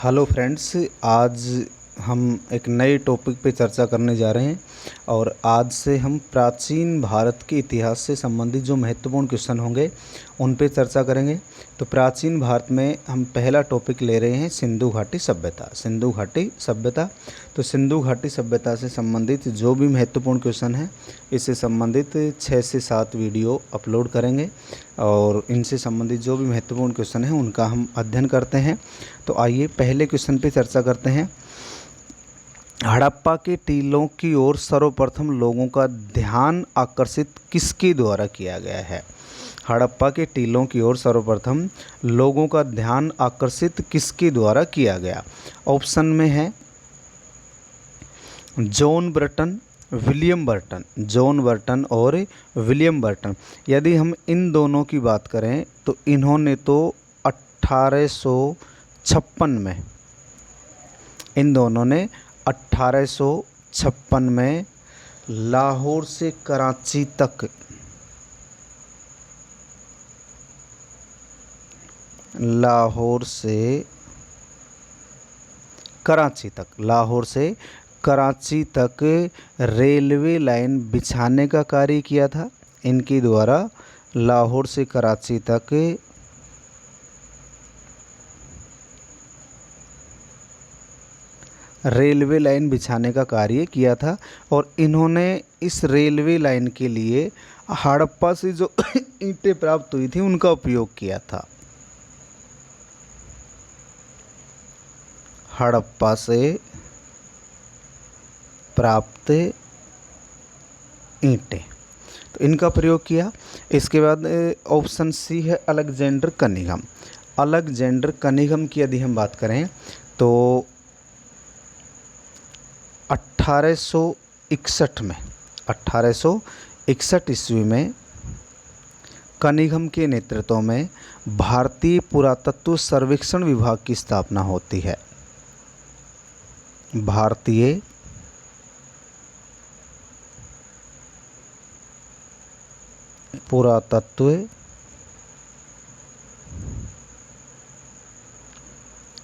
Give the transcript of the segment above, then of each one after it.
Hello friends, आज हम एक नए टॉपिक पे चर्चा करने जा रहे हैं और आज से हम प्राचीन भारत के इतिहास से संबंधित जो महत्वपूर्ण क्वेश्चन होंगे उन पे चर्चा करेंगे। तो प्राचीन भारत में हम पहला टॉपिक ले रहे हैं सिंधु घाटी सभ्यता। सिंधु घाटी सभ्यता, तो सिंधु घाटी सभ्यता से संबंधित जो भी महत्वपूर्ण क्वेश्चन हैं इससे संबंधित 6 से 7 वीडियो अपलोड करेंगे और इनसे संबंधित जो भी महत्वपूर्ण क्वेश्चन हैं उनका हम अध्ययन करते हैं। तो आइए पहले क्वेश्चन पे चर्चा करते हैं। हड़प्पा के टीलों की ओर सर्वप्रथम लोगों का ध्यान आकर्षित किसके द्वारा किया गया है? हड़प्पा के टीलों की ओर सर्वप्रथम लोगों का ध्यान आकर्षित किसके द्वारा किया गया? ऑप्शन में है John Burton, William Burton, John Burton और विलियम बर्टन। यदि हम इन दोनों की बात करें तो इन्होंने तो 1856 में, इन दोनों ने 1856 में लाहौर से कराची तक, लाहौर से कराची तक रेलवे लाइन बिछाने का कार्य किया था। इनके द्वारा लाहौर से कराची तक रेलवे लाइन बिछाने का कार्य किया था और इन्होंने इस रेलवे लाइन के लिए हड़प्पा से जो ईंटें प्राप्त हुई थी उनका उपयोग किया था। हड़प्पा से प्राप्त ईंटें, तो इनका प्रयोग किया। इसके बाद ऑप्शन सी है अलेक्जेंडर कनिंघम। अलेक्जेंडर कनिंघम की यदि हम बात करें तो 1861 ईस्वी में कनिंघम के नेतृत्व में भारतीय पुरातत्व सर्वेक्षण विभाग की स्थापना होती है। भारतीय पुरातत्व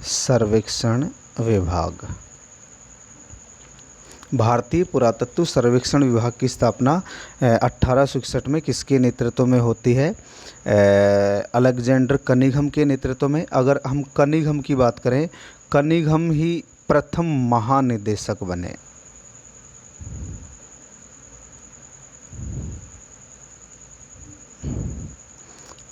सर्वेक्षण विभाग, भारतीय पुरातत्व सर्वेक्षण विभाग की स्थापना 1861 में किसके नेतृत्व में होती है? अलेक्जेंडर कनिंघम के नेतृत्व में। अगर हम कनिंघम की बात करें, कनिंघम ही प्रथम महानिदेशक बने।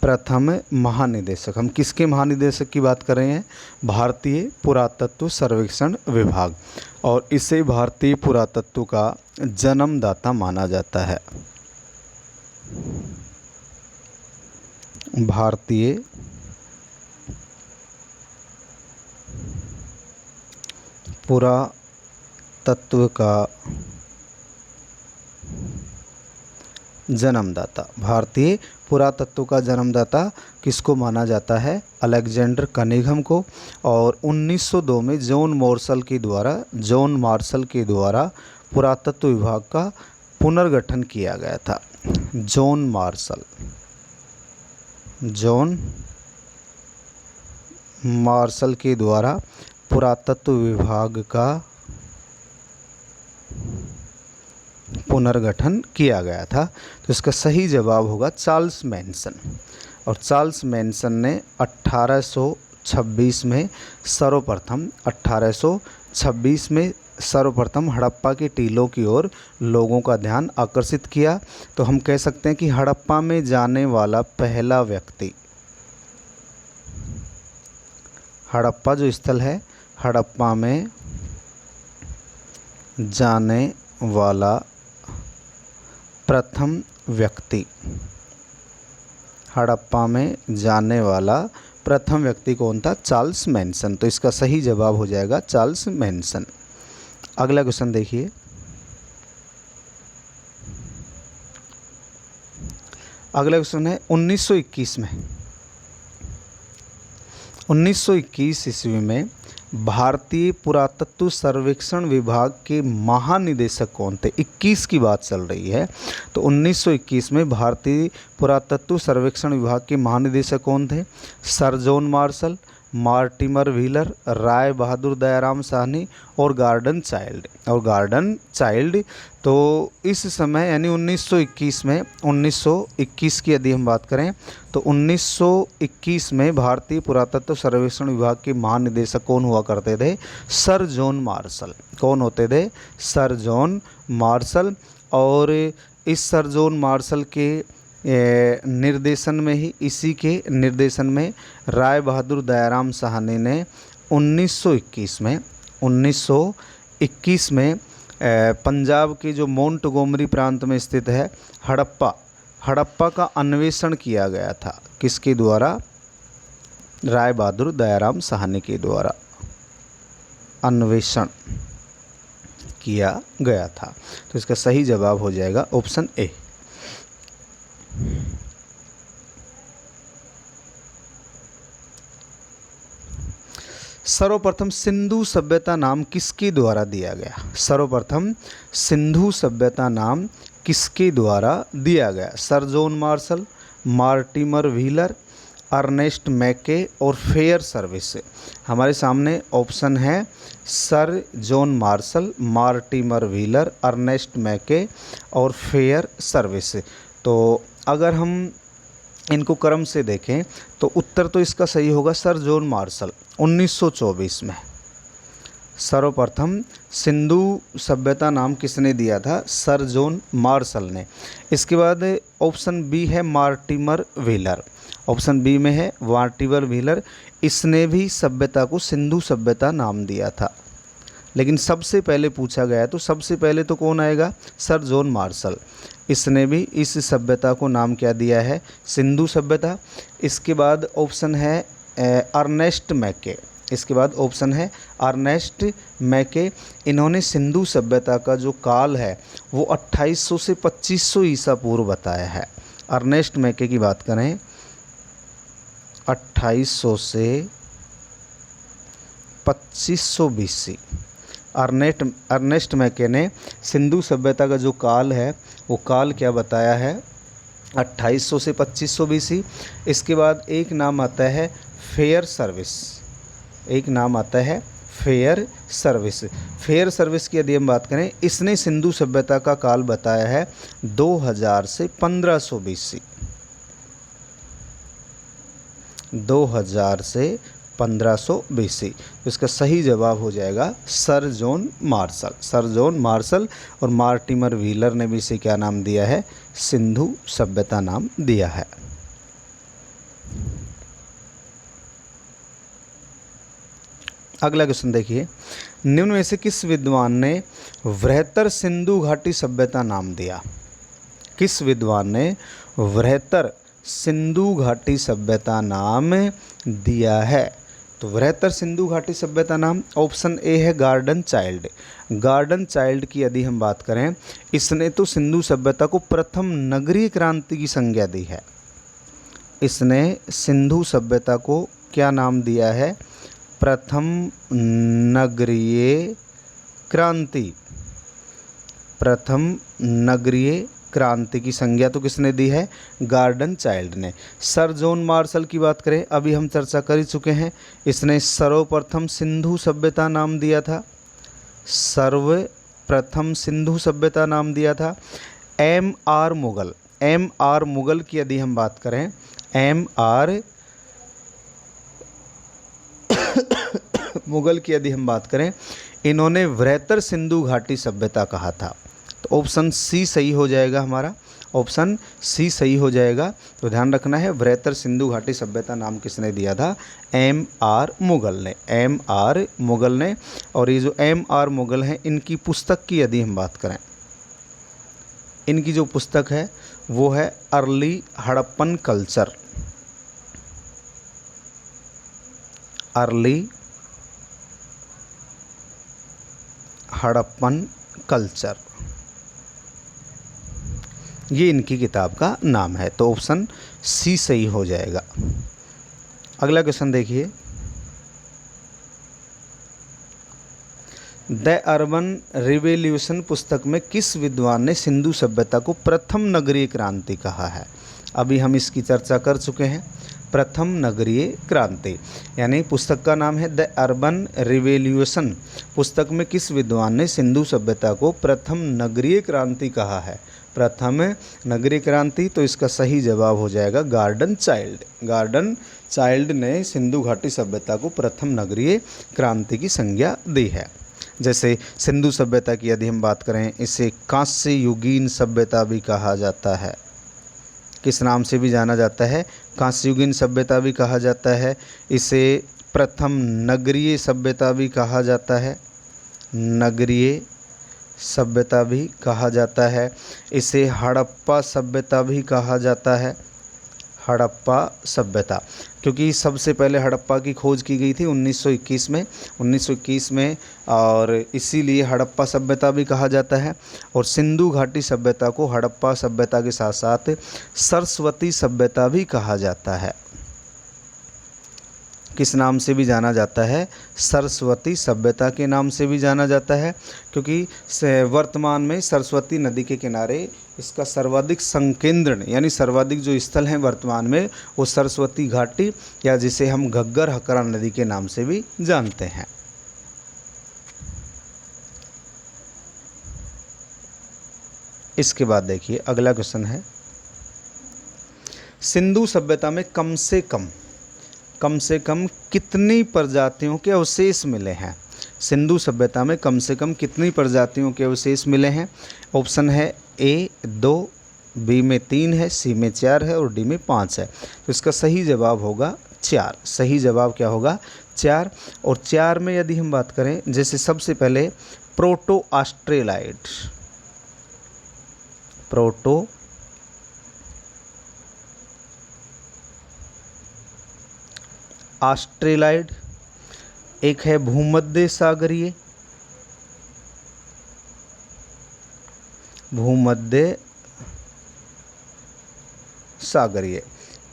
प्रथम महानिदेशक, हम किसके महानिदेशक की बात कर रहे हैं? भारतीय पुरातत्व सर्वेक्षण विभाग, और इसे भारतीय पुरातत्व का जन्मदाता माना जाता है। भारतीय पुरातत्व का जन्मदाता, भारतीय पुरातत्व का जन्मदाता किसको माना जाता है? अलेक्जेंडर कनिंघम को। और 1902 में जॉन मार्शल के द्वारा पुरातत्व विभाग का पुनर्गठन किया गया था। जॉन मार्शल के द्वारा पुरातत्व विभाग का पुनर्गठन किया गया था। तो इसका सही जवाब होगा चार्ल्स मैनसन। और चार्ल्स मैनसन ने 1826 में सर्वप्रथम हड़प्पा के टीलों की ओर लोगों का ध्यान आकर्षित किया। तो हम कह सकते हैं कि हड़प्पा में जाने वाला पहला व्यक्ति, हड़प्पा जो स्थल है, हड़प्पा में जाने वाला प्रथम व्यक्ति, हड़प्पा में जाने वाला प्रथम व्यक्ति कौन था? Charles Manson. तो इसका सही जवाब हो जाएगा चार्ल्स मैनसन। अगला क्वेश्चन देखिए। अगला क्वेश्चन है 1921 में, 1921 ईस्वी में भारतीय पुरातत्व सर्वेक्षण विभाग के महानिदेशक कौन थे? 21 की बात चल रही है, तो 1921 में भारतीय पुरातत्व सर्वेक्षण विभाग के महानिदेशक कौन थे? Sir John Marshall, Mortimer Wheeler, Rai Bahadur Daya Ram Sahni और गार्डन चाइल्ड। तो इस समय यानी 1921 में 1921 की यदि हम बात करें तो 1921 में भारतीय पुरातत्व सर्वेक्षण विभाग के महानिदेशक कौन हुआ करते थे? Sir John martial. कौन होते थे? Sir John martial. और इस सर जॉन मार्शल के निर्देशन में ही, इसी के निर्देशन में राय बहादुर दयाराम साहनी ने 1921 में पंजाब के जो मोंटगोमरी प्रांत में स्थित है हड़प्पा का अन्वेषण किया गया था। किसके द्वारा? राय बहादुर दयाराम साहनी के द्वारा अन्वेषण किया गया था। तो इसका सही जवाब हो जाएगा ऑप्शन ए। सर्वप्रथम सिंधु सभ्यता नाम किसके द्वारा दिया गया? सर्वप्रथम सिंधु सभ्यता नाम किसके द्वारा दिया गया? Sir John Marshall, Mortimer Wheeler, Ernest Mackay और फेयर सर्विस। हमारे सामने ऑप्शन है sir John Marshall, Mortimer Wheeler, Ernest Mackay और फेयर सर्विस। तो अगर हम इनको क्रम से देखें तो उत्तर तो इसका सही होगा सर जॉन मार्शल 1924 में। सर्वप्रथम सिंधु सभ्यता नाम किसने दिया था? सर जॉन मार्शल ने। इसके बाद ऑप्शन बी है मार्टिमर व्हीलर। ऑप्शन बी में है मार्टिमर व्हीलर। इसने भी सभ्यता को सिंधु सभ्यता नाम दिया था, लेकिन सबसे पहले पूछा गया तो सबसे पहले तो कौन आएगा? Sir John martial. इसने भी इस सभ्यता को नाम क्या दिया है? सिंधु सभ्यता। इसके बाद ऑप्शन है अर्नेस्ट मैके। इसके बाद ऑप्शन है अर्नेस्ट मैके। इन्होंने सिंधु सभ्यता का जो काल है वो 2800 से 2500 ईसा पूर्व बताया है। अर्नेस्ट मैके की बात करें 2800 से 2500 बीसी। अर्नेस्ट मैके ने सिंधु सभ्यता का जो काल है वो काल क्या बताया है? 2800 से 2500 बीसी। इसके बाद एक नाम आता है फेयर सर्विस। एक नाम आता है फेयर सर्विस। फेयर सर्विस की यदि हम बात करें, इसने सिंधु सभ्यता का काल बताया है 2000 से 1500 बीसी। 2000 से 1500 बीसी। तो इसका सही जवाब हो जाएगा sir John martial. Sir John martial और मार्टिमर व्हीलर ने भी इसे क्या नाम दिया है? सिंधु सभ्यता नाम दिया है। अगला क्वेश्चन देखिए, निम्न में से किस विद्वान ने वृहत्तर सिंधु घाटी सभ्यता नाम दिया? किस विद्वान ने वृहत्तर सिंधु घाटी सभ्यता नाम दिया है? तो वृहत्तर सिंधु घाटी सभ्यता नाम ऑप्शन ए है गार्डन चाइल्ड। गार्डन चाइल्ड की यदि हम बात करें, इसने तो सिंधु सभ्यता को प्रथम नगरीय क्रांति की संज्ञा दी है। इसने सिंधु सभ्यता को क्या नाम दिया है? प्रथम नगरीय क्रांति। प्रथम नगरीय क्रांति की संज्ञा तो किसने दी है? गार्डन चाइल्ड ने। सर जॉन मार्शल की बात करें, अभी हम चर्चा कर ही चुके हैं, इसने सर्वप्रथम सिंधु सभ्यता नाम दिया था। सर्वप्रथम सिंधु सभ्यता नाम दिया था। M.R. मुगल की यदि हम बात करें, M.R. मुगल की यदि हम बात करें, इन्होंने वृहत्तर सिंधु घाटी सभ्यता कहा था। तो ऑप्शन सी सही हो जाएगा हमारा। ऑप्शन सी सही हो जाएगा। तो ध्यान रखना है, वृहत्तर सिंधु घाटी सभ्यता नाम किसने दिया था? M.R. मुगल ने। M.R. मुगल ने। और ये जो M.R. मुगल हैं, इनकी पुस्तक की यदि हम बात करें, इनकी जो पुस्तक है वो है early Harappan culture. Early Harappan culture, ये इनकी किताब का नाम है। तो ऑप्शन सी सही हो जाएगा। अगला क्वेश्चन देखिए, द अर्बन रिवॉल्यूशन पुस्तक में किस विद्वान ने सिंधु सभ्यता को प्रथम नगरीय क्रांति कहा है? अभी हम इसकी चर्चा कर चुके हैं। प्रथम नगरीय क्रांति। यानी पुस्तक का नाम है द अर्बन रिवॉल्यूशन। पुस्तक में किस विद्वान ने सिंधु सभ्यता को प्रथम नगरीय क्रांति कहा है? प्रथम नगरीय क्रांति, तो इसका सही जवाब हो जाएगा गार्डन चाइल्ड। गार्डन चाइल्ड ने सिंधु घाटी सभ्यता को प्रथम नगरीय क्रांति की संज्ञा दी है। जैसे सिंधु सभ्यता की यदि हम बात करें, इसे कांस्य युगीन सभ्यता भी कहा जाता है। किस नाम से भी जाना जाता है? कांस्य युगीन सभ्यता भी कहा जाता है। इसे प्रथम नगरीय सभ्यता भी कहा जाता है। नगरीय सभ्यता भी कहा जाता है। इसे हड़प्पा सभ्यता भी कहा जाता है। हड़प्पा सभ्यता, क्योंकि सबसे पहले हड़प्पा की खोज की गई थी 1921 में, और इसीलिए हड़प्पा सभ्यता भी कहा जाता है। और सिंधु घाटी सभ्यता को हड़प्पा सभ्यता के साथ साथ सरस्वती सभ्यता भी कहा जाता है। किस नाम से भी जाना जाता है? सरस्वती सभ्यता के नाम से भी जाना जाता है, क्योंकि वर्तमान में सरस्वती नदी के किनारे इसका सर्वाधिक संकेंद्रण यानी सर्वाधिक जो स्थल हैं वर्तमान में, वो सरस्वती घाटी या जिसे हम घग्गर हकरा नदी के नाम से भी जानते हैं। इसके बाद देखिए अगला क्वेश्चन है, सिंधु सभ्यता में कम से कम कितनी प्रजातियों के अवशेष मिले हैं? सिंधु सभ्यता में कम से कम कितनी प्रजातियों के अवशेष मिले हैं? ऑप्शन है ए 2, बी में 3 है, सी में 4 है और डी में 5 है। तो इसका सही जवाब होगा 4। सही जवाब क्या होगा? 4। और 4 में यदि हम बात करें, जैसे सबसे पहले प्रोटो ऑस्ट्रेलाइड, एक है भूमध्य सागरीय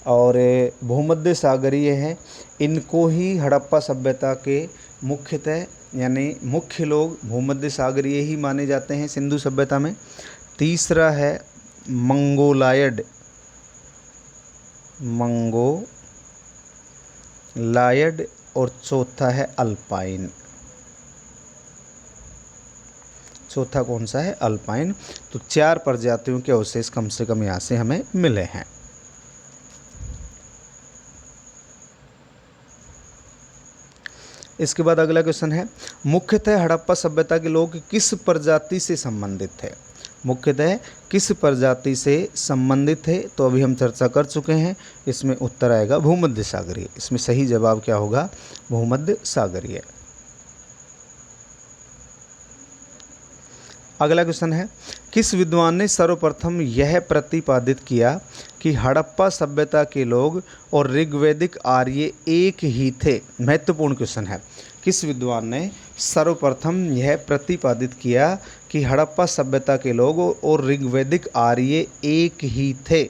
और भूमध्य सागरीय है। इनको ही हड़प्पा सभ्यता के मुख्यतः यानी मुख्य लोग भूमध्य सागरीय ही माने जाते हैं सिंधु सभ्यता में। तीसरा है मंगोलायड और चौथा है अल्पाइन। चौथा कौन सा है? अल्पाइन। तो 4 प्रजातियों के अवशेष कम से कम यहाँ से हमें मिले हैं। इसके बाद अगला क्वेश्चन है, मुख्यतः हड़प्पा सभ्यता के लोग किस प्रजाति से संबंधित थे? मुख्यतः किस प्रजाति से संबंधित थे? तो अभी हम चर्चा कर चुके हैं। इसमें उत्तर आएगा भूमध्य सागरीय। इसमें सही जवाब क्या होगा? भूमध्य सागरीय। अगला क्वेश्चन है, किस विद्वान ने सर्वप्रथम यह प्रतिपादित किया कि हड़प्पा सभ्यता के लोग और ऋग्वैदिक आर्य एक ही थे? महत्वपूर्ण क्वेश्चन है। किस विद्वान ने सर्वप्रथम यह प्रतिपादित किया कि हड़प्पा सभ्यता के लोग और ऋग्वैदिक आर्य एक ही थे?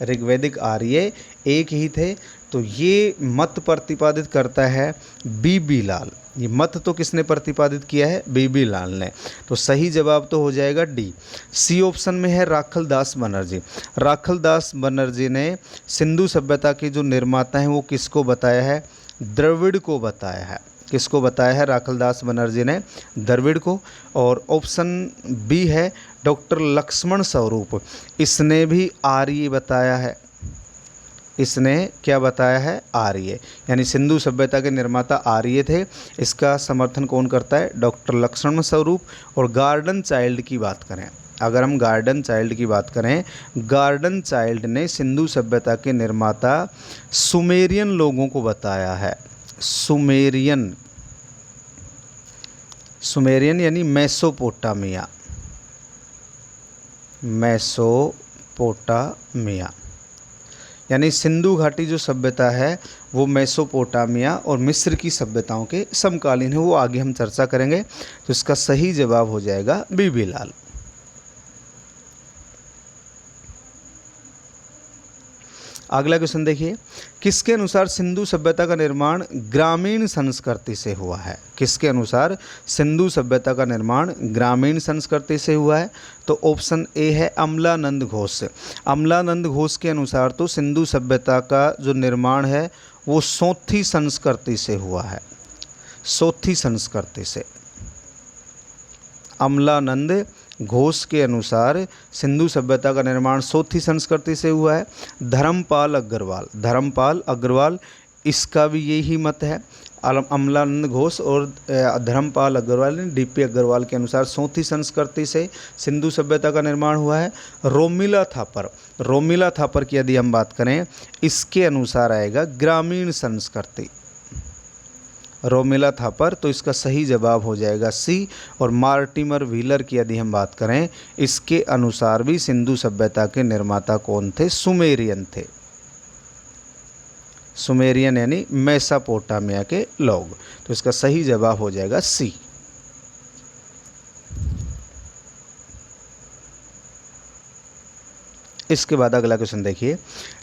ऋग्वैदिक आर्य एक ही थे। तो ये मत प्रतिपादित करता है बीबी लाल। ये मत तो किसने प्रतिपादित किया है? बीबी लाल ने। तो सही जवाब तो हो जाएगा डी। सी ऑप्शन में है राखलदास बनर्जी। राखलदास बनर्जी ने सिंधु सभ्यता के जो निर्माता हैं वो किसको बताया है? द्रविड़ को बताया है। किसको बताया है? राखलदास बनर्जी ने द्रविड़ को। और ऑप्शन बी है डॉक्टर लक्ष्मण स्वरूप। इसने भी आर्य बताया है। इसने क्या बताया है? आर्य। यानी सिंधु सभ्यता के निर्माता आर्य थे। इसका समर्थन कौन करता है? डॉक्टर लक्ष्मण स्वरूप। और गार्डन चाइल्ड की बात करें, अगर हम गार्डन चाइल्ड की बात करें, गार्डन चाइल्ड ने सिंधु सभ्यता के निर्माता सुमेरियन लोगों को बताया है। सुमेरियन यानी मेसोपोटामिया। यानी सिंधु घाटी जो सभ्यता है वो मेसोपोटामिया और मिस्र की सभ्यताओं के समकालीन है। वो आगे हम चर्चा करेंगे। तो इसका सही जवाब हो जाएगा बीबी लाल। अगला क्वेश्चन देखिए, किसके अनुसार सिंधु सभ्यता का निर्माण ग्रामीण संस्कृति से हुआ है? किसके अनुसार सिंधु सभ्यता का निर्माण ग्रामीण संस्कृति से हुआ है? तो ऑप्शन ए है अमलानंद घोष। अमलानंद घोष के अनुसार तो सिंधु सभ्यता का जो निर्माण है वो सोथी संस्कृति से हुआ है, सोथी संस्कृति से। अमलानंद घोष के अनुसार सिंधु सभ्यता का निर्माण सोथी संस्कृति से हुआ है। धर्मपाल अग्रवाल इसका भी यही मत है। अमलानंद घोष और धर्मपाल अग्रवाल ने डीपी अग्रवाल के अनुसार सोथी संस्कृति से सिंधु सभ्यता का निर्माण हुआ है। रोमिला थापर की यदि हम बात करें, इसके अनुसार आएगा ग्रामीण संस्कृति, रोमिला थापर, तो इसका सही जवाब हो जाएगा सी। और मार्टिमर व्हीलर की यदि हम बात करें, इसके अनुसार भी सिंधु सभ्यता के निर्माता कौन थे? सुमेरियन थे। सुमेरियन यानी मेसोपोटामिया के लोग, तो इसका सही जवाब हो जाएगा सी। इसके बाद अगला क्वेश्चन देखिए,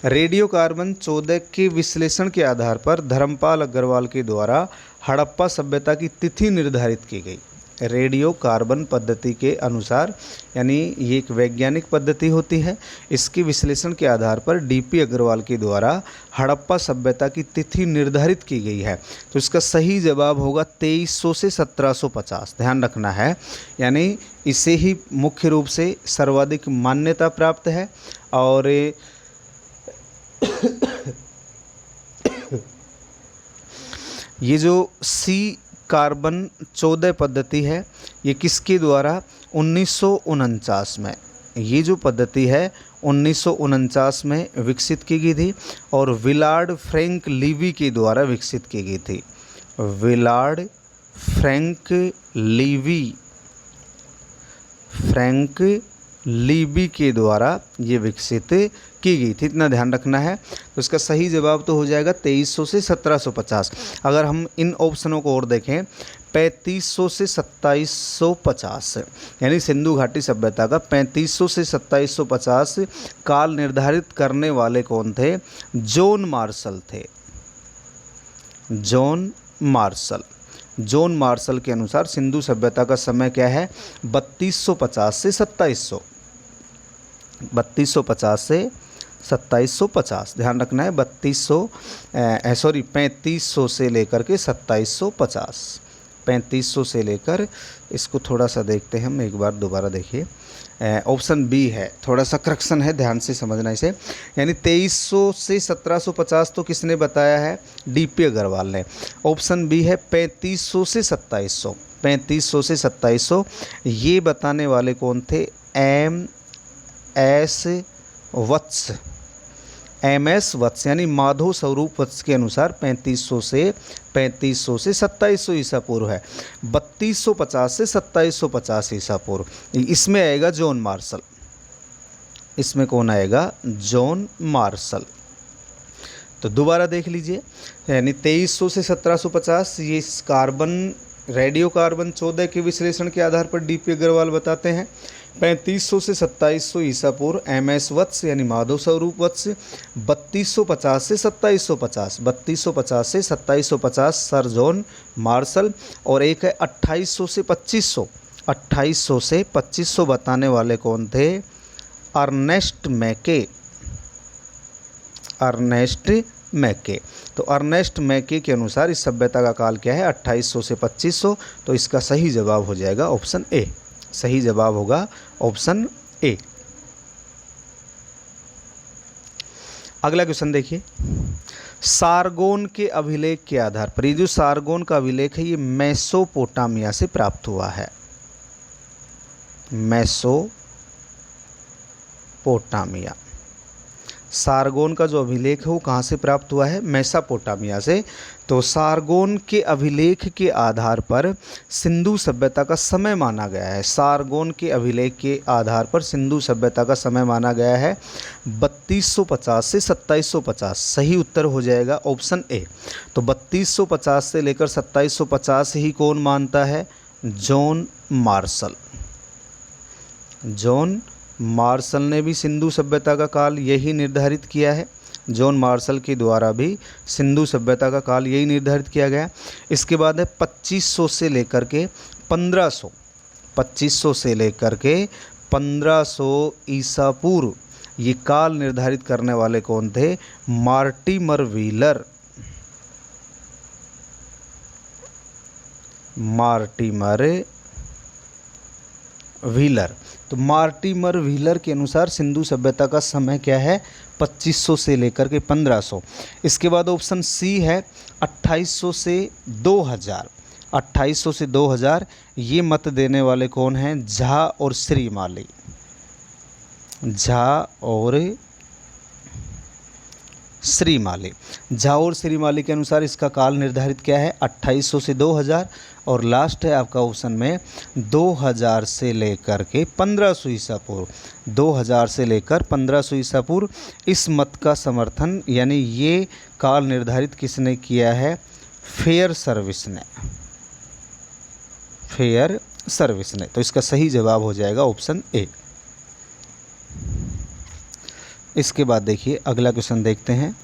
रेडियो कार्बन 14 के विश्लेषण के आधार पर धर्मपाल अग्रवाल के द्वारा हड़प्पा सभ्यता की तिथि निर्धारित की गई। रेडियो कार्बन पद्धति के अनुसार, यानी ये एक वैज्ञानिक पद्धति होती है, इसके विश्लेषण के आधार पर डीपी अग्रवाल के द्वारा हड़प्पा सभ्यता की तिथि निर्धारित की गई है। तो इसका सही जवाब होगा 2300 से 1750। ध्यान रखना है, यानी इसे ही मुख्य रूप से सर्वाधिक मान्यता प्राप्त है। और ये जो सी कार्बन 14 पद्धति है, ये किसके द्वारा? 1949 में। ये जो पद्धति है 1949 में विकसित की गई थी और विलार्ड फ्रैंक लीवी के द्वारा विकसित की गई थी। विलार्ड फ्रैंक लीवी के द्वारा ये विकसित की गई थी, इतना ध्यान रखना है। तो इसका सही जवाब तो हो जाएगा 2300 से 1750। अगर हम इन ऑप्शनों को और देखें, 3500 से 2750, यानी सिंधु घाटी सभ्यता का 3500 से 2750 काल निर्धारित करने वाले कौन थे? जॉन मार्शल थे। जॉन मार्शल के अनुसार सिंधु सभ्यता का समय क्या है? 3250 से 2700। 3250 से 2750, ध्यान रखना है। 3500 से लेकर के 2750, 3500 से लेकर, इसको थोड़ा सा देखते हैं हम एक बार, दोबारा देखिए। ऑप्शन बी है, थोड़ा सा करेक्शन है, ध्यान से समझना इसे। यानी 2300 से 1750 तो किसने बताया है? डीपी अग्रवाल ने। ऑप्शन बी है 3500 से 2700। 3500 से 2700 ये बताने वाले कौन थे? एम.एस. वत्स यानी माधव स्वरूप वत्स के अनुसार 3500 से 2700 ईसा पूर्व है। 3250 से 2750 ईसा पूर्व, इसमें आएगा जॉन मार्शल। इसमें कौन आएगा? John Marshall. तो दोबारा देख लीजिए, यानी 2300 से 1750 ये रेडियो कार्बन 14 के विश्लेषण के आधार पर डीपी अग्रवाल बताते हैं। 3500 से 2700 ईसा पूर्व एम.एस. वत्स यानी माधव स्वरूप वत्स। 3250 से 2750, 3250 से 2750 सर जॉन मार्शल। और एक है 2800 से 2500, 2800 से 2500 बताने वाले कौन थे? अर्नेस्ट मैके। तो अर्नेस्ट मैके के अनुसार इस सभ्यता का काल क्या है? 2800 से 2500। तो इसका सही जवाब हो जाएगा ऑप्शन ए। सही जवाब होगा ऑप्शन ए। अगला क्वेश्चन देखिए, सारगोन के अभिलेख के आधार पर, ये जो सारगोन का अभिलेख है ये मेसोपोटामिया से प्राप्त हुआ है। मेसोपोटामिया, सारगोन का जो अभिलेख है वो कहाँ से प्राप्त हुआ है? मेसोपोटामिया से। तो सारगोन के अभिलेख के आधार पर सिंधु सभ्यता का समय माना गया है। सारगोन के अभिलेख के आधार पर सिंधु सभ्यता का समय माना गया है 3250 से 2750। सही उत्तर हो जाएगा ऑप्शन ए। तो 3250 से लेकर 2750 ही कौन मानता है? John Marshall. जॉन मार्शल ने भी सिंधु सभ्यता का काल यही निर्धारित किया है। जॉन मार्शल के द्वारा भी सिंधु सभ्यता का काल यही निर्धारित किया गया। इसके बाद है 2500 से लेकर के 1500, 2500 से लेकर के 1500 ईसा पूर्व, ये काल निर्धारित करने वाले कौन थे? Mortimer wheeler, Mortimer wheeler. तो मार्टिमर व्हीलर के अनुसार सिंधु सभ्यता का समय क्या है? 2500 से लेकर के 1500। इसके बाद ऑप्शन सी है 2800 से 2000, 2800 से 2000। ये मत देने वाले कौन हैं? झा और श्रीमाली, झा और श्रीमाली। झा और श्रीमाली के अनुसार इसका काल निर्धारित क्या है? 2800 से 2000। और लास्ट है आपका ऑप्शन में 2000 से लेकर के 1500 ईसा पूर्व, 2000 से लेकर 1500 ईसा पूर्व। इस मत का समर्थन यानी ये काल निर्धारित किसने किया है? फेयर सर्विस ने, फेयर सर्विस ने। तो इसका सही जवाब हो जाएगा ऑप्शन ए। इसके बाद देखिए अगला क्वेश्चन देखते हैं।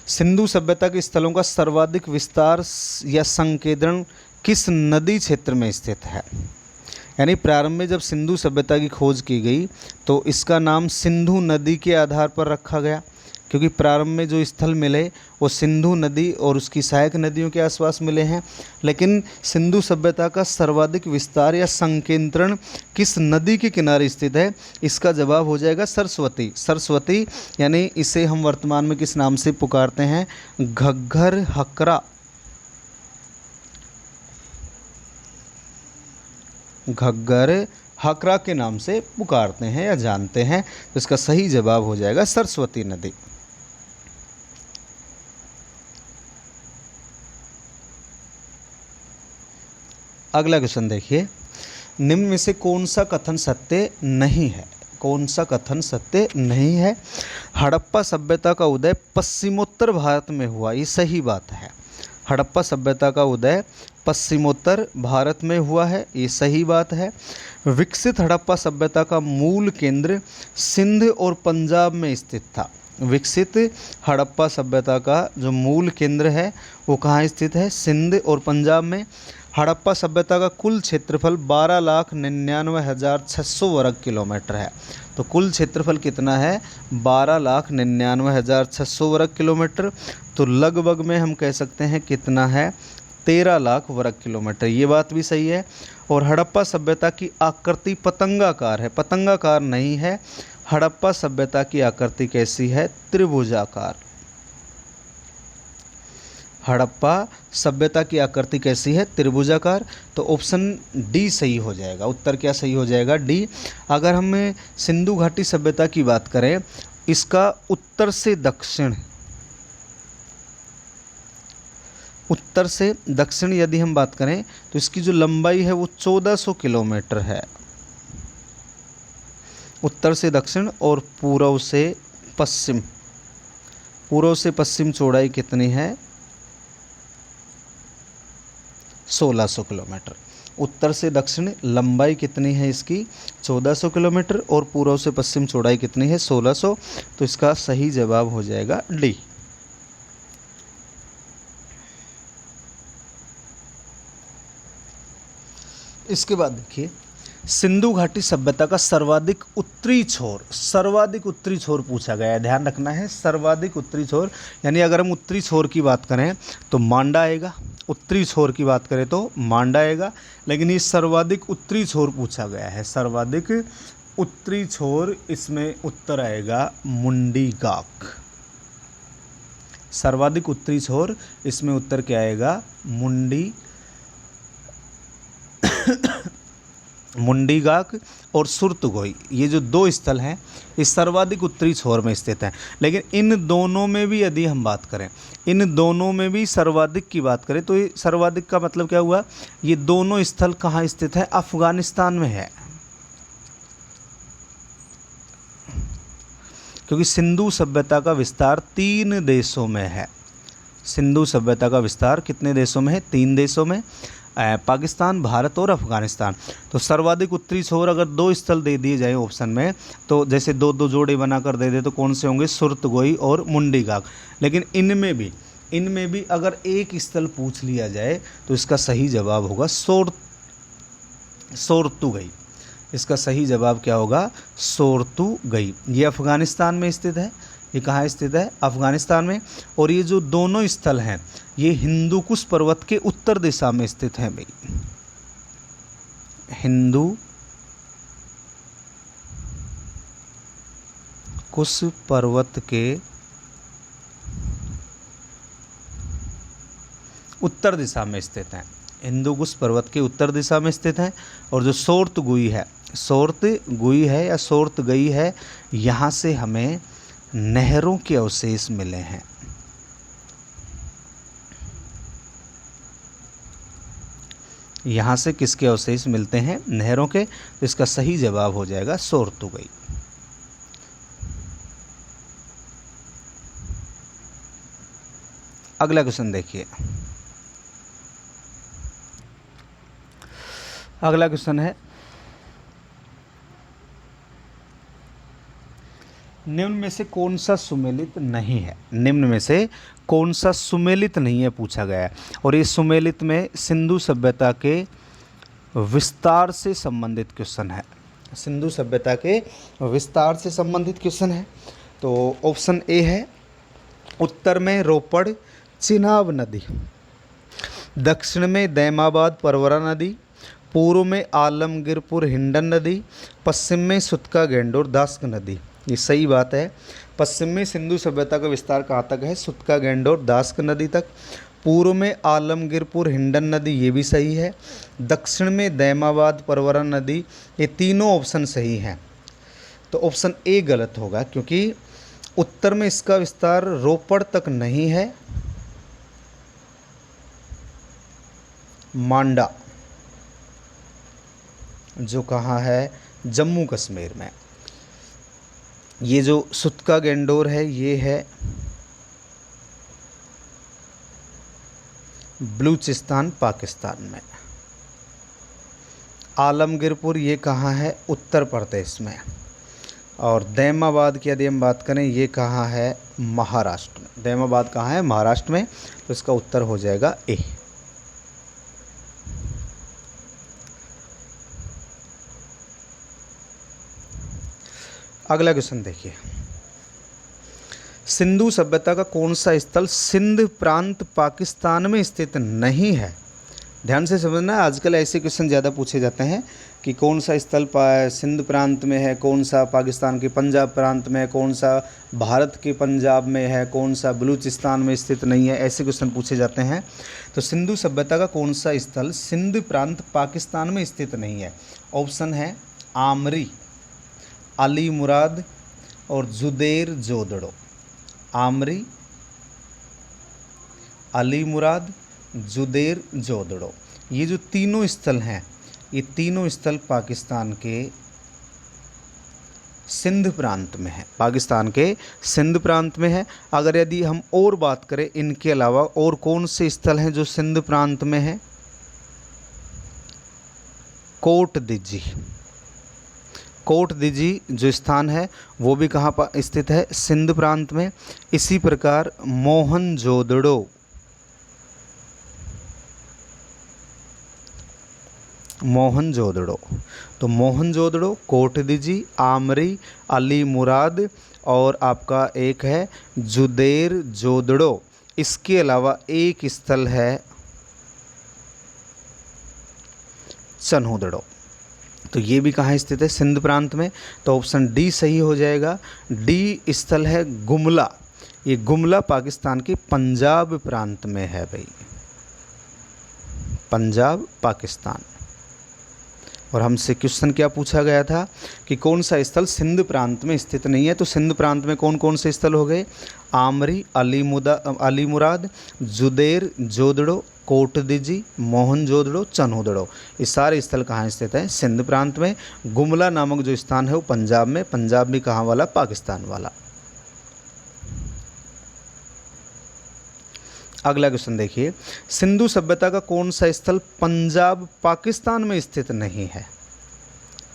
सिंधु सभ्यता के स्थलों का सर्वाधिक विस्तार या संकेंद्रण किस नदी क्षेत्र में स्थित है? यानी प्रारंभ में जब सिंधु सभ्यता की खोज की गई तो इसका नाम सिंधु नदी के आधार पर रखा गया, क्योंकि प्रारंभ में जो स्थल मिले वो सिंधु नदी और उसकी सहायक नदियों के आसपास मिले हैं। लेकिन सिंधु सभ्यता का सर्वाधिक विस्तार या संकेंद्रण किस नदी के किनारे स्थित है? इसका जवाब हो जाएगा सरस्वती। सरस्वती यानी इसे हम वर्तमान में किस नाम से पुकारते हैं? घग्गर हकरा, घग्गर हकरा के नाम से पुकारते हैं या जानते हैं। तो इसका सही जवाब हो जाएगा सरस्वती नदी। अगला क्वेश्चन देखिए, निम्न में से कौन सा कथन सत्य नहीं है? कौन सा कथन सत्य नहीं है? हड़प्पा सभ्यता का उदय पश्चिमोत्तर भारत में हुआ, ये सही बात है। हड़प्पा सभ्यता का उदय पश्चिमोत्तर भारत में हुआ है, ये सही बात है। विकसित हड़प्पा सभ्यता का मूल केंद्र सिंध और पंजाब में स्थित था। विकसित हड़प्पा सभ्यता का जो मूल केंद्र है वो कहाँ स्थित है? सिंध और पंजाब में। हड़प्पा सभ्यता का कुल क्षेत्रफल 12,99,600 वर्ग किलोमीटर है। तो कुल क्षेत्रफल कितना है? 12,99,600 वर्ग किलोमीटर। तो लगभग में हम कह सकते हैं कितना है? 13 लाख वर्ग किलोमीटर। ये बात भी सही है। और हड़प्पा सभ्यता की आकृति पतंगाकार है, पतंगाकार नहीं है। हड़प्पा सभ्यता की आकृति कैसी है? त्रिभुजाकार। हड़प्पा सभ्यता की आकृति कैसी है? त्रिभुजाकार। तो ऑप्शन डी सही हो जाएगा। उत्तर क्या सही हो जाएगा? डी। अगर हम सिंधु घाटी सभ्यता की बात करें, इसका उत्तर से दक्षिण, उत्तर से दक्षिण यदि हम बात करें तो इसकी जो लंबाई है वो 1400 किलोमीटर है, उत्तर से दक्षिण। और पूर्व से पश्चिम, पूर्व से पश्चिम चौड़ाई कितनी है? 1600 किलोमीटर। उत्तर से दक्षिण लंबाई कितनी है इसकी? 1400 किलोमीटर। और पूर्व से पश्चिम चौड़ाई कितनी है? 1600। तो इसका सही जवाब हो जाएगा डी। इसके बाद देखिए, सिंधु घाटी सभ्यता का सर्वाधिक उत्तरी छोर, सर्वाधिक उत्तरी छोर पूछा गया है, ध्यान रखना है। सर्वाधिक उत्तरी छोर यानी अगर हम उत्तरी छोर की बात करें तो मांडा आएगा, उत्तरी छोर की बात करें तो मांडा आएगा। लेकिन ये सर्वाधिक उत्तरी छोर पूछा गया है, सर्वाधिक उत्तरी छोर, इसमें उत्तर आएगा मुंडीगाक। सर्वाधिक उत्तरी छोर, इसमें उत्तर क्या आएगा? मुंडीगाक और सुरतगोई, ये जो दो स्थल हैं इस सर्वाधिक उत्तरी छोर में स्थित हैं। लेकिन इन दोनों में भी यदि हम बात करें, इन दोनों में भी सर्वाधिक की बात करें तो ये सर्वाधिक का मतलब क्या हुआ? ये दोनों स्थल कहाँ स्थित है? अफगानिस्तान में है। क्योंकि सिंधु सभ्यता का विस्तार 3 देशों में है। सिंधु सभ्यता का विस्तार कितने देशों में है? 3 देशों में। पाकिस्तान, भारत और अफगानिस्तान। तो सर्वाधिक उत्तरी छोर अगर 2 स्थल दे दिए जाए ऑप्शन में, तो जैसे 2-2 जोड़े बनाकर दे दे तो कौन से होंगे, सुरतगोई और मुंडीगाग। लेकिन इनमें भी अगर एक स्थल पूछ लिया जाए तो इसका सही जवाब होगा सोरतुगई। इसका सही जवाब क्या होगा, सोरतुगई। ये अफगानिस्तान में स्थित है। ये कहाँ स्थित है, अफगानिस्तान में। और ये जो दोनों स्थल हैं ये हिंदू कुश पर्वत के उत्तर दिशा में स्थित हैं भाई। हिंदू कुश पर्वत के उत्तर दिशा में स्थित हैं। हिंदू कुश पर्वत के उत्तर दिशा में स्थित हैं। और जो सोरतगुई है या सोरतगई है, यहाँ से हमें नहरों के अवशेष मिले हैं। यहाँ से किसके अवशेष मिलते हैं, नहरों के। तो इसका सही जवाब हो जाएगा सोरतुगई। अगला क्वेश्चन देखिए। अगला क्वेश्चन है, निम्न में से कौन सा सुमेलित नहीं है। निम्न में से कौन सा सुमेलित नहीं है पूछा गया है। और ये सुमेलित में सिंधु सभ्यता के विस्तार से संबंधित क्वेश्चन है। सिंधु सभ्यता के विस्तार से संबंधित क्वेश्चन है। तो ऑप्शन ए है, उत्तर में रोपड़ चिनाब नदी, दक्षिण में दैमाबाद परवरा नदी, पूर्व में आलमगीरपुर हिंडन नदी, पश्चिम में सुतका गेंडोर दास्क नदी। ये सही बात है। पश्चिम में सिंधु सभ्यता का विस्तार कहाँ तक है, सुतका गेंडोर दास्क नदी तक। पूर्व में आलमगीरपुर हिंडन नदी, ये भी सही है। दक्षिण में दैमाबाद परवरा नदी। ये तीनों ऑप्शन सही हैं। तो ऑप्शन ए गलत होगा, क्योंकि उत्तर में इसका विस्तार रोपड़ तक नहीं है, मांडा जो कहाँ है, जम्मू कश्मीर में। ये जो सुतका गेंडोर है ये है बलूचिस्तान पाकिस्तान में। आलमगीरपुर ये कहाँ है, उत्तर प्रदेश में। और दैमाबाद की यदि हम बात करें, ये कहाँ है, महाराष्ट्र में। दैमाबाद कहाँ है, महाराष्ट्र में। तो इसका उत्तर हो जाएगा ए। अगला क्वेश्चन देखिए। सिंधु सभ्यता का कौन सा स्थल सिंध प्रांत पाकिस्तान में स्थित नहीं है। ध्यान से समझना, आजकल ऐसे क्वेश्चन ज़्यादा पूछे जाते हैं कि कौन सा स्थल सिंध प्रांत में है, कौन सा पाकिस्तान के पंजाब प्रांत में है, कौन सा भारत के पंजाब में है, कौन सा बलूचिस्तान में स्थित नहीं है। ऐसे क्वेश्चन पूछे जाते हैं। तो सिंधु सभ्यता का कौन सा स्थल सिंध प्रांत पाकिस्तान में स्थित नहीं है। ऑप्शन है आमरी, अली मुराद और जुदेर जोदड़ो। आमरी, अली मुराद, जुदेर जोदड़ो। ये जो तीनों स्थल हैं, ये तीनों स्थल पाकिस्तान के सिंध प्रांत में है। पाकिस्तान के सिंध प्रांत में है। अगर यदि हम और बात करें इनके अलावा और कौन से स्थल हैं जो सिंध प्रांत में है, कोट दिजी। कोट दिजी जो स्थान है वो भी कहाँ पर स्थित है, सिंध प्रांत में। इसी प्रकार मोहनजोदड़ो, मोहनजोदड़ो। तो मोहनजोदड़ो, कोट दिजी, आमरी, अली मुराद और आपका एक है जुदेर जोदड़ो। इसके अलावा एक स्थल है चन्हूदड़ो। तो ये भी कहाँ स्थित है, सिंध प्रांत में। तो ऑप्शन डी सही हो जाएगा। डी स्थल है गुमला। ये गुमला पाकिस्तान के पंजाब प्रांत में है भाई, पंजाब पाकिस्तान। और हमसे क्वेश्चन क्या पूछा गया था कि कौन सा स्थल सिंध प्रांत में स्थित नहीं है। तो सिंध प्रांत में कौन कौन से स्थल हो गए, आमरी, अली मुराद, जुदेर जोदड़ो, कोट दिजी, मोहनजोदड़ो, चन्हूदड़ो। ये सारे स्थल कहाँ स्थित हैं, सिंध प्रांत में। गुमला नामक जो स्थान है वो पंजाब में। पंजाब भी कहाँ वाला, पाकिस्तान वाला। अगला क्वेश्चन देखिए, सिंधु सभ्यता का कौन सा स्थल पंजाब पाकिस्तान में स्थित नहीं है?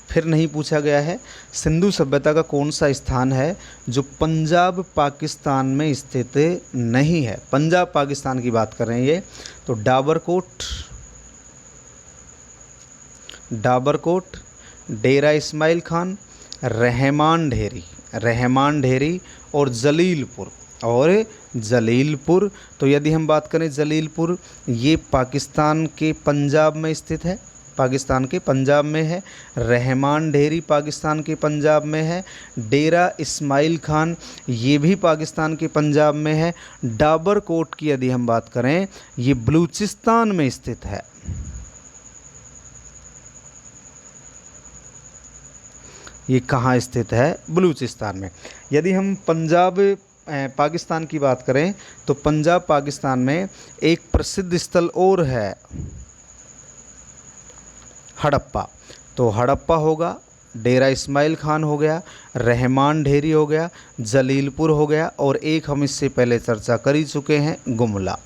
फिर नहीं पूछा गया है। सिंधु सभ्यता का कौन सा स्थान है जो पंजाब पाकिस्तान में स्थित नहीं है? पंजाब पाकिस्तान की बात कर रहे हैं ये, तो डाबरकोट, डेरा इस्माइल खान, रहमान ढेरी और जलीलपुर। तो यदि हम बात करें जलीलपुर, ये पाकिस्तान के पंजाब में स्थित है, पाकिस्तान के पंजाब में है। रहमान ढेरी पाकिस्तान के पंजाब में है। डेरा इस्माइल खान ये भी पाकिस्तान के पंजाब में है। डाबरकोट की यदि हम बात करें, ये बलूचिस्तान में स्थित है। ये कहाँ स्थित है? बलूचिस्तान में। यदि हम पंजाब पाकिस्तान की बात करें, तो पंजाब पाकिस्तान में एक प्रसिद्ध स्थल और है, हड़प्पा। तो हड़प्पा होगा, डेरा इस्माइल खान हो गया, रहमान ढेरी हो गया, जलीलपुर हो गया, और एक हम इससे पहले चर्चा कर ही चुके हैं, गुमला।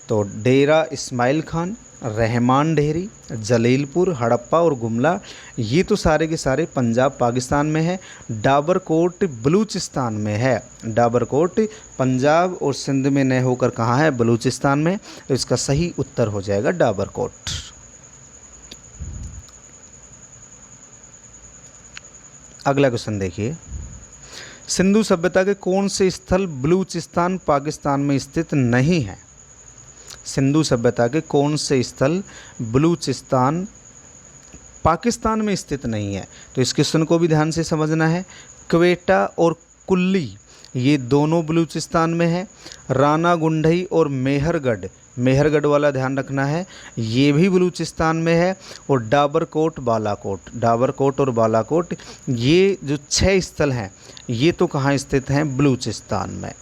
तो डेरा इस्माइल खान, रहमान ढेरी, जलीलपुर, हड़प्पा और गुमला, ये तो सारे के सारे पंजाब पाकिस्तान में है। डाबरकोट बलूचिस्तान में है। डाबरकोट पंजाब और सिंध में न होकर कहाँ है? बलूचिस्तान में। तो इसका सही उत्तर हो जाएगा डाबरकोट। अगला क्वेश्चन देखिए, सिंधु सभ्यता के कौन से स्थल बलूचिस्तान पाकिस्तान में स्थित नहीं है? सिंधु सभ्यता के कौन से स्थल बलूचिस्तान पाकिस्तान में स्थित नहीं है? तो इस क्वेश्चन को भी ध्यान से समझना है। क्वेटा और कुल्ली ये दोनों बलूचिस्तान में है। राना गुंडई और मेहरगढ़ वाला ध्यान रखना है, ये भी बलूचिस्तान में है। और डाबरकोट और बालाकोट ये जो 6 स्थल हैं, ये तो कहाँ स्थित हैं? बलूचिस्तान में।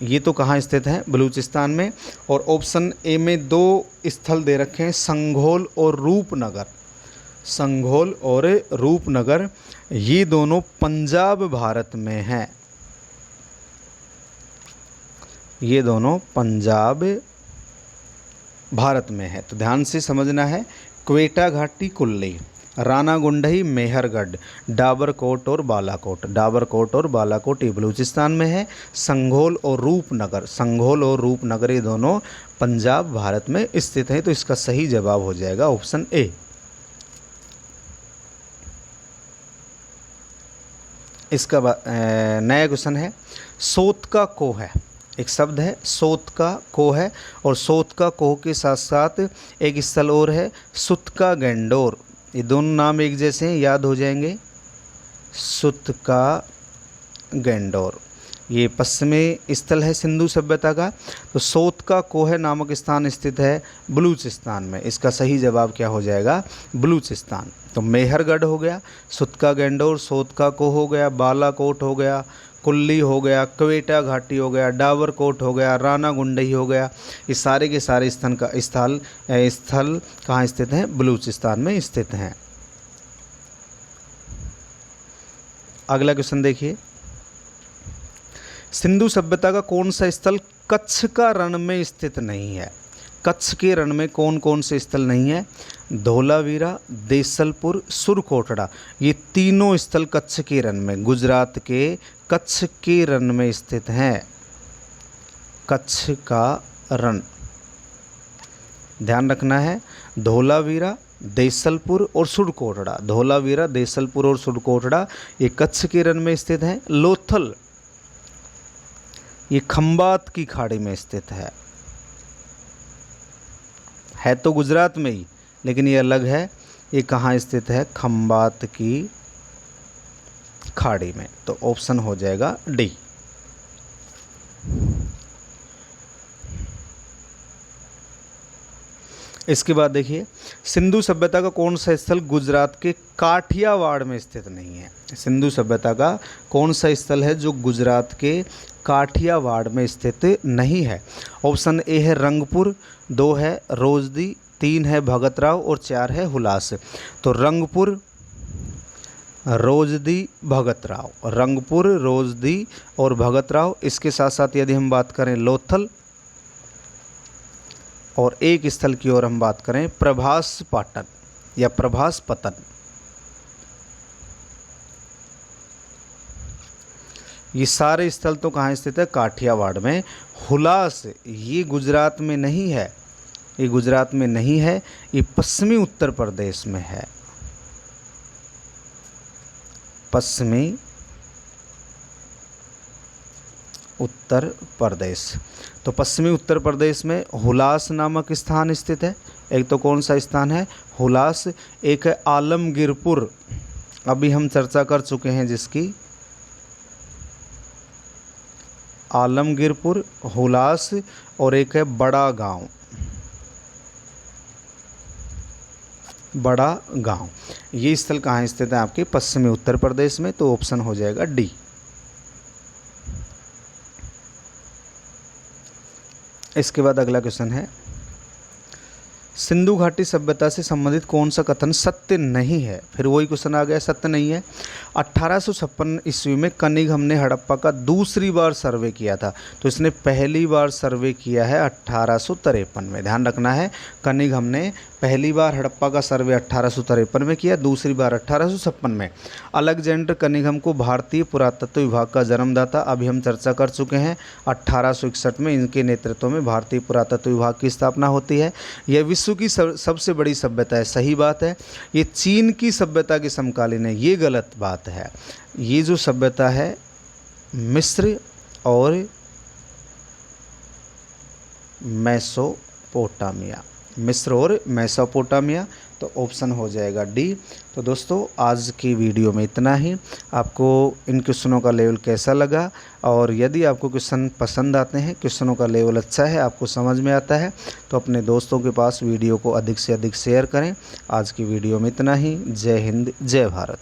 ये तो कहाँ स्थित हैं? बलूचिस्तान में। और ऑप्शन ए में 2 स्थल दे रखे हैं, संघोल और रूपनगर। ये दोनों पंजाब भारत में हैं। ये दोनों पंजाब भारत में है। तो ध्यान से समझना है, क्वेटा घाटी कुल्ली, राना गुंडई मेहरगढ़, डाबरकोट और बालाकोट ये बलूचिस्तान में है। संघोल और रूपनगर ये दोनों पंजाब भारत में स्थित हैं। तो इसका सही जवाब हो जाएगा ऑप्शन ए। इसका नया क्वेश्चन है, सोत का कोह है, एक शब्द है सोत का कोह है, और सोत का कोह के साथ साथ एक स्थल और है सुत का गैंडोर। ये दोनों नाम एक जैसे हैं, याद हो जाएंगे। सुत का गैंडोर ये पश्चिमी स्थल है सिंधु सभ्यता का। तो सोत का कोह नामक स्थान स्थित है बलूचिस्तान में। इसका सही जवाब क्या हो जाएगा? बलूचिस्तान। तो मेहरगढ़ हो गया, सुत का गैंडोर, सोत का कोह हो गया, बालाकोट हो गया, कुल्ली हो गया, क्वेटा घाटी हो गया, डाबरकोट हो गया, राना गुंडई हो गया। ये सारे के सारे स्थल कहाँ स्थित हैं? बलूचिस्तान में स्थित हैं। अगला क्वेश्चन देखिए, सिंधु सभ्यता का कौन सा स्थल कच्छ का रण में स्थित नहीं है? कच्छ के रण में कौन कौन से स्थल नहीं है? धोलावीरा, देसलपुर, सुरकोटड़ा, ये तीनों स्थल कच्छ के रण में, गुजरात के कच्छ के रण में स्थित हैं। कच्छ का रण ध्यान रखना है, धोलावीरा, देसलपुर और सुरकोटड़ा। धोलावीरा, देसलपुर और सुरकोटड़ा ये कच्छ के रण में स्थित हैं। लोथल ये खंबात की खाड़ी में स्थित है तो गुजरात में ही, लेकिन ये अलग है। ये कहाँ स्थित है? खंबात की खाड़ी में। तो ऑप्शन हो जाएगा डी। इसके बाद देखिए, सिंधु सभ्यता का कौन सा स्थल गुजरात के काठियावाड़ में स्थित नहीं है? सिंधु सभ्यता का कौन सा स्थल है जो गुजरात के काठियावाड़ में स्थित नहीं है? ऑप्शन ए है रंगपुर, 2 है रोजदी, 3 है भगतराव और 4 है हुलास। तो रंगपुर, रोजदी भगतराव, रंगपुर, रोजदी और भगतराव। इसके साथ साथ यदि हम बात करें लोथल, और एक स्थल की ओर हम बात करें प्रभास पाटन या प्रभास पतन। ये सारे स्थल तो कहाँ स्थित है? काठियावाड़ में। हुलास ये गुजरात में नहीं है, ये गुजरात में नहीं है, ये पश्चिमी उत्तर प्रदेश में है, पश्चिमी उत्तर प्रदेश। तो पश्चिमी उत्तर प्रदेश में हुलास नामक स्थान स्थित है। एक तो कौन सा स्थान है? हुलास। एक है आलमगीरपुर, अभी हम चर्चा कर चुके हैं जिसकी, आलमगीरपुर, हुलास, और एक है बड़ा गांव, बड़ा गांव। ये स्थल कहाँ स्थित है? आपके पश्चिमी उत्तर प्रदेश में। तो ऑप्शन हो जाएगा डी। इसके बाद अगला क्वेश्चन है, सिंधु घाटी सभ्यता से संबंधित कौन सा कथन सत्य नहीं है? फिर वही क्वेश्चन आ गया, सत्य नहीं है। 1856 ईस्वी में कनिंघम ने हड़प्पा का दूसरी बार सर्वे किया था, तो इसने पहली बार सर्वे किया है 1853 में। ध्यान रखना है, कनिंघम ने पहली बार हड़प्पा का सर्वे 1853 में किया, दूसरी बार 1856 में। अलेक्जेंडर कनिंघम को भारतीय पुरातत्व विभाग का जन्मदाता अभी हम चर्चा कर चुके हैं। 1861 में इनके नेतृत्व में भारतीय पुरातत्व विभाग की स्थापना होती है। यह विश्व की सबसे बड़ी सभ्यता है, सही बात है। ये चीन की सभ्यता के समकालीन है, ये गलत बात है। ये जो सभ्यता है मिस्र और मेसोपोटामिया, मिस्र और मेसोपोटामिया। तो ऑप्शन हो जाएगा डी। तो दोस्तों आज की वीडियो में इतना ही। आपको इन क्वेश्चनों का लेवल कैसा लगा, और यदि आपको क्वेश्चन पसंद आते हैं, क्वेश्चनों का लेवल अच्छा है, आपको समझ में आता है, तो अपने दोस्तों के पास वीडियो को अधिक से अधिक शेयर करें। आज की वीडियो में इतना ही। जय हिंद, जय भारत।